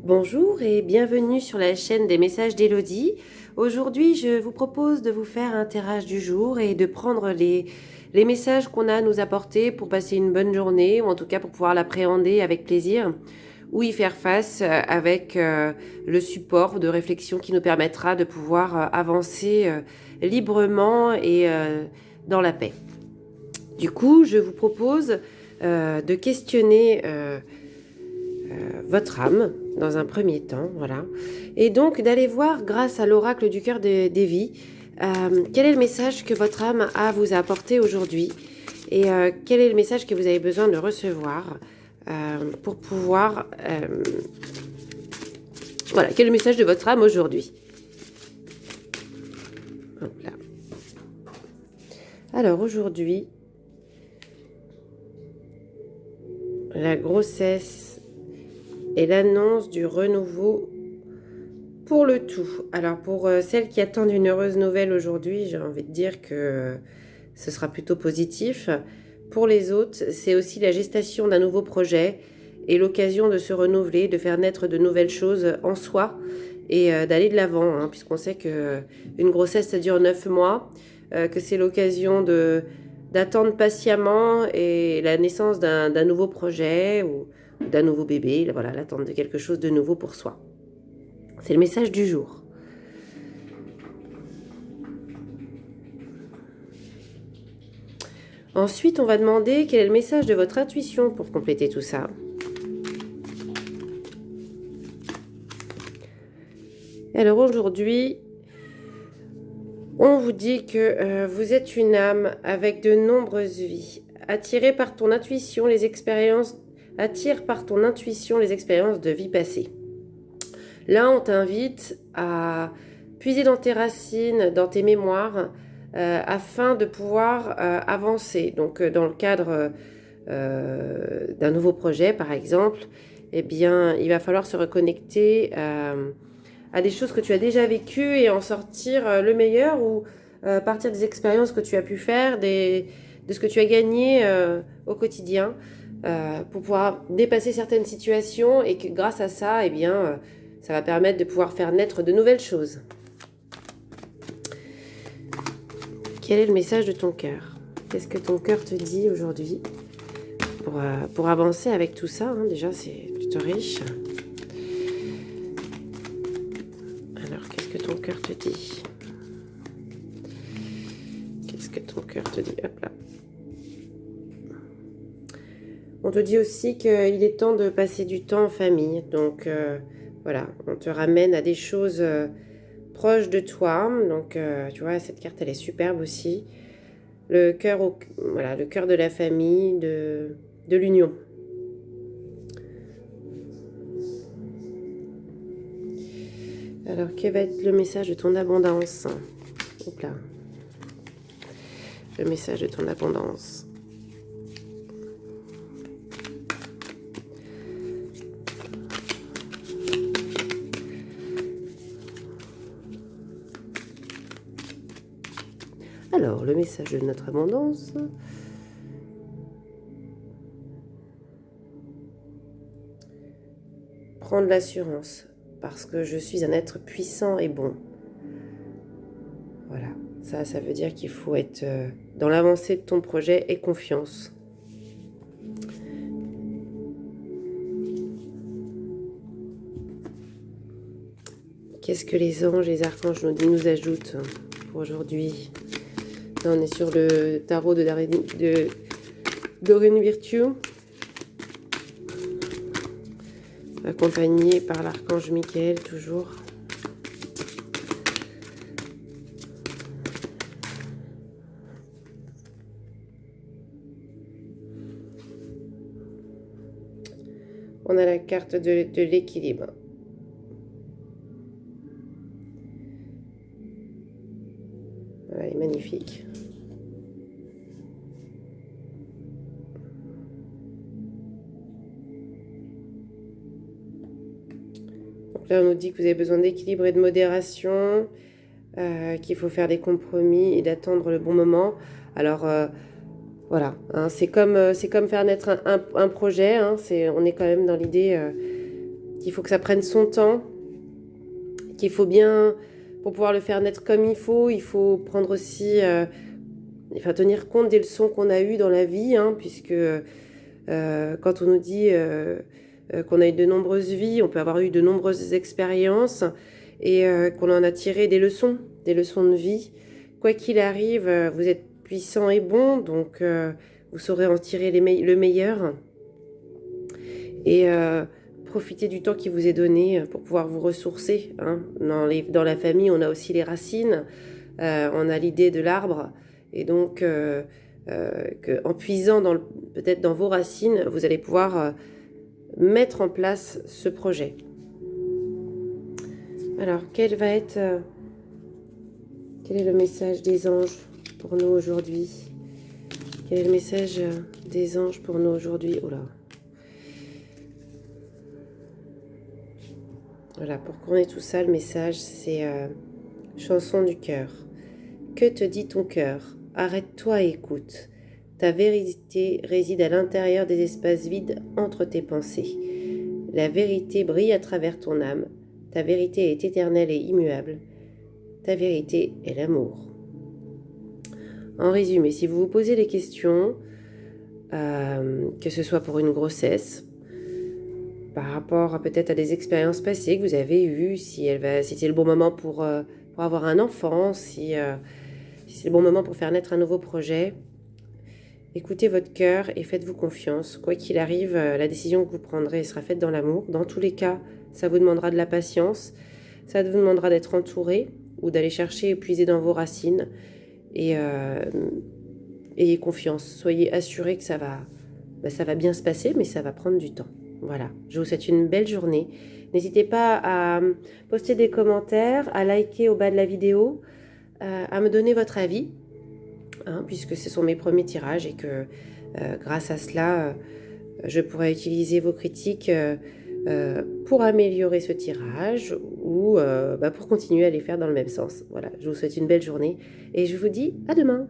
Bonjour et bienvenue sur la chaîne des messages d'Élodie. Aujourd'hui, je vous propose de vous faire un tirage du jour et de prendre les messages qu'on a à nous apporter pour passer une bonne journée, ou en tout cas pour pouvoir l'appréhender avec plaisir, ou y faire face avec le support de réflexion qui nous permettra de pouvoir avancer librement et dans la paix. Du coup, je vous propose de questionner votre âme dans un premier temps, voilà, et donc d'aller voir grâce à l'oracle du cœur des vies quel est le message que votre âme a à vous apporter aujourd'hui et quel est le message que vous avez besoin de recevoir pour pouvoir voilà, quel est le message de votre âme aujourd'hui. Hop là. Alors aujourd'hui, la grossesse et l'annonce du renouveau pour le tout. Alors pour celles qui attendent une heureuse nouvelle aujourd'hui, j'ai envie de dire que ce sera plutôt positif. Pour les autres, c'est aussi la gestation d'un nouveau projet et l'occasion de se renouveler, de faire naître de nouvelles choses en soi et d'aller de l'avant, hein, puisqu'on sait qu'une grossesse, ça dure 9 mois, que c'est l'occasion d'attendre patiemment et la naissance d'un nouveau projet ou d'un nouveau bébé, voilà, l'attente de quelque chose de nouveau pour soi. C'est le message du jour. Ensuite, on va demander quel est le message de votre intuition pour compléter tout ça. Alors aujourd'hui, on vous dit que vous êtes une âme avec de nombreuses vies, attirée par ton intuition les expériences, attire par ton intuition les expériences de vie passée. Là, on t'invite à puiser dans tes racines, dans tes mémoires, afin de pouvoir avancer. Donc, dans le cadre d'un nouveau projet, par exemple, eh bien, il va falloir se reconnecter à des choses que tu as déjà vécues et en sortir le meilleur ou partir des expériences que tu as pu faire, de ce que tu as gagné au quotidien pour pouvoir dépasser certaines situations et que grâce à ça, eh bien, ça va permettre de pouvoir faire naître de nouvelles choses. Quel est le message de ton cœur? Qu'est-ce que ton cœur te dit aujourd'hui pour avancer avec tout ça, hein? Déjà, c'est plutôt riche. Alors, qu'est-ce que ton cœur te dit? Qu'est-ce que ton cœur te dit? Hop là. On te dit aussi qu'il est temps de passer du temps en famille. Donc, voilà, on te ramène à des choses proches de toi. Donc, tu vois, cette carte, elle est superbe aussi. Le cœur, voilà, le cœur de la famille, de l'union. Alors, quel va être le message de ton abondance? Hop là. Le message de ton abondance. Alors, le message de notre abondance. Prendre l'assurance, parce que je suis un être puissant et bon. Voilà, ça veut dire qu'il faut être dans l'avancée de ton projet et confiance. Qu'est-ce que les anges, les archanges nous ajoutent pour aujourd'hui? Là, on est sur le tarot de Doreen Virtue, accompagné par l'archange Michael, toujours. On a la carte de l'équilibre. Voilà, elle est magnifique. Donc là, on nous dit que vous avez besoin d'équilibre et de modération, qu'il faut faire des compromis et d'attendre le bon moment. Alors, voilà, hein, c'est comme faire naître un projet. Hein, on est quand même dans l'idée qu'il faut que ça prenne son temps, qu'il faut bien, pour pouvoir le faire naître comme il faut prendre aussi, tenir compte des leçons qu'on a eues dans la vie, hein, puisque quand on nous dit qu'on a eu de nombreuses vies, on peut avoir eu de nombreuses expériences et qu'on en a tiré des leçons de vie. Quoi qu'il arrive, vous êtes puissant et bon, donc vous saurez en tirer le meilleur. Et profitez du temps qui vous est donné pour pouvoir vous ressourcer. Hein. Dans la famille, on a aussi les racines, on a l'idée de l'arbre. Et donc, en puisant peut-être dans vos racines, vous allez pouvoir mettre en place ce projet. Alors, quel est le message des anges pour nous aujourd'hui? Quel est le message des anges pour nous aujourd'hui? Oh là. Voilà, pour qu'on ait tout ça, le message, c'est chanson du cœur. Que te dit ton cœur? Arrête-toi et écoute. Ta vérité réside à l'intérieur des espaces vides entre tes pensées. La vérité brille à travers ton âme. Ta vérité est éternelle et immuable. Ta vérité est l'amour. En résumé, si vous vous posez des questions, que ce soit pour une grossesse, par rapport peut-être à des expériences passées que vous avez eues, si c'est le bon moment pour avoir un enfant, si c'est le bon moment pour faire naître un nouveau projet, écoutez votre cœur et faites-vous confiance. Quoi qu'il arrive, la décision que vous prendrez sera faite dans l'amour. Dans tous les cas, ça vous demandera de la patience, ça vous demandera d'être entouré ou d'aller chercher et puiser dans vos racines. Et ayez confiance, soyez assurés que ça va bien se passer, mais ça va prendre du temps. Voilà, je vous souhaite une belle journée. N'hésitez pas à poster des commentaires, à liker au bas de la vidéo, à me donner votre avis, hein, puisque ce sont mes premiers tirages et que grâce à cela, je pourrais utiliser vos critiques pour améliorer ce tirage ou pour continuer à les faire dans le même sens. Voilà, je vous souhaite une belle journée et je vous dis à demain.